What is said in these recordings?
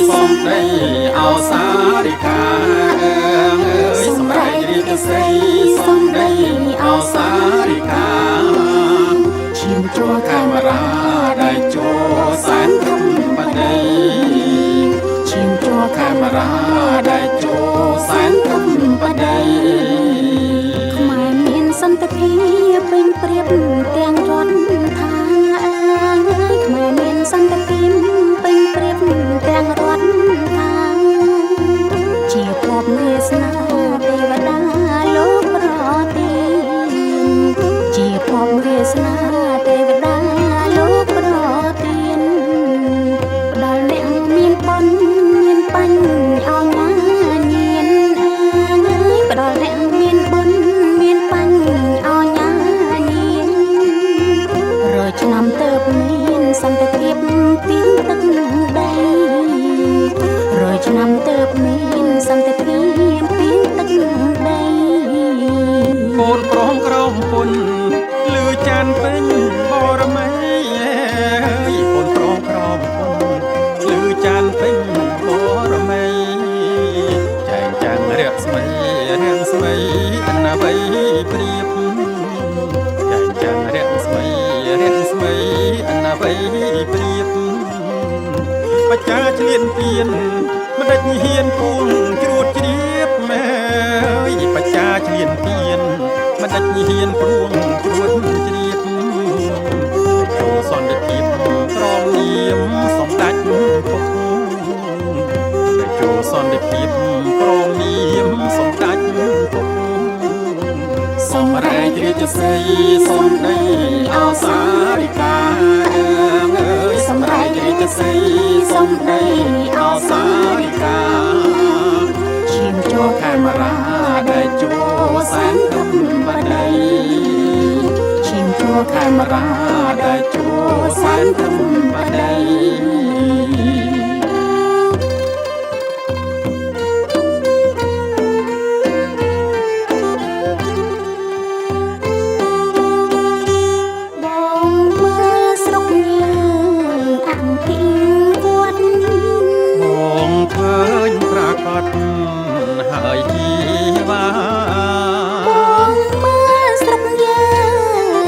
សុំដីអោសារិកាសម្រេចរាជសីសុំដីអោសារិកាឈាមជួកាមេរ៉ាដែលចូលសែនធំបដីឈាមជួកាមេរ៉ាដែលចូលសែនធំបដីខ្មែរមានសន្តិភាពពេញព្រៀបទាំងរដ្ឋថាខ្មែរមានសន្តិភាពពេញព្រៀបទាំងរដ្ឋថាជាភពវាសនាទេវតាលោកប្រទីជាភពវាសនាទេវតាលោកប្រទីផ្ដល់អ្នកមានបុណ្យមានបញ្ញអងណាញៀនផ្ដល់អ្នកមានបុណ្យមានបញ្ញអងណាញៀនរយឆ្នាំទៅមានសន្តិភាពពីទឹកដីរយឆ្នាំទៅមានសន្តិភាពពីទឹកដីកូនប្រុសក្រមពុនលឺចានពេញបរមីកូនប្រុសក្រមពុនលឺចានពេញបរមីចែងចាំងរាក់ស្មីរាំងស្មីអនាវ័យព្រៀបចែងចាំងរាក់ស្មីរាំងស្មីអនាវ័យព្រៀបបច្ចាឆ្លៀនពៀនមិនដេចហ៊ានពួងជ្រួតជ្រាបម៉ែបច្ចាឆ្លៀនពៀនមិនដេចហ៊ានព្រួងជ្រួតជ្រាបចូលសន្តិភាពក្រមនាមសម្ដេចពុកចូលសន្តិភាពក្រមនាមសម្ដេចពុកសម្រេចរាជសីសុំដីអោសារិកាសម្រេចរាជសីសុំដីអោសារិកាឈាមចូលកាមេរ៉ាដែលចូលសែនធំបដីឈាមចូលកាមេរ៉ាដែលចូលសែនធំបដីហើយជីវ៉ាបងមើលស្រុកយើ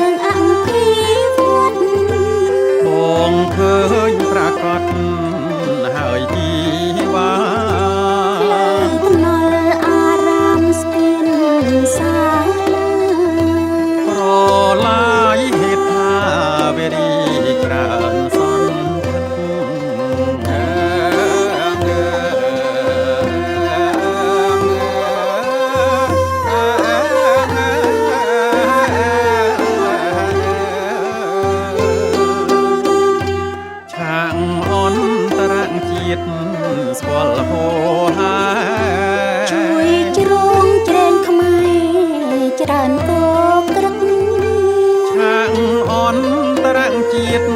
ងអង្គាវត្តបងឃើញប្រកាសហើយជីវ៉ាលើថ្នល់អារាមស្ពានសាលាប្រឡាយហេតុថាវេរីច្រើនសន្តិស្គាល់ហូហាជួយជ្រងជ្រែងខ្មែរច្រើនគោក្រឹកឆាងអន្តរជាតិ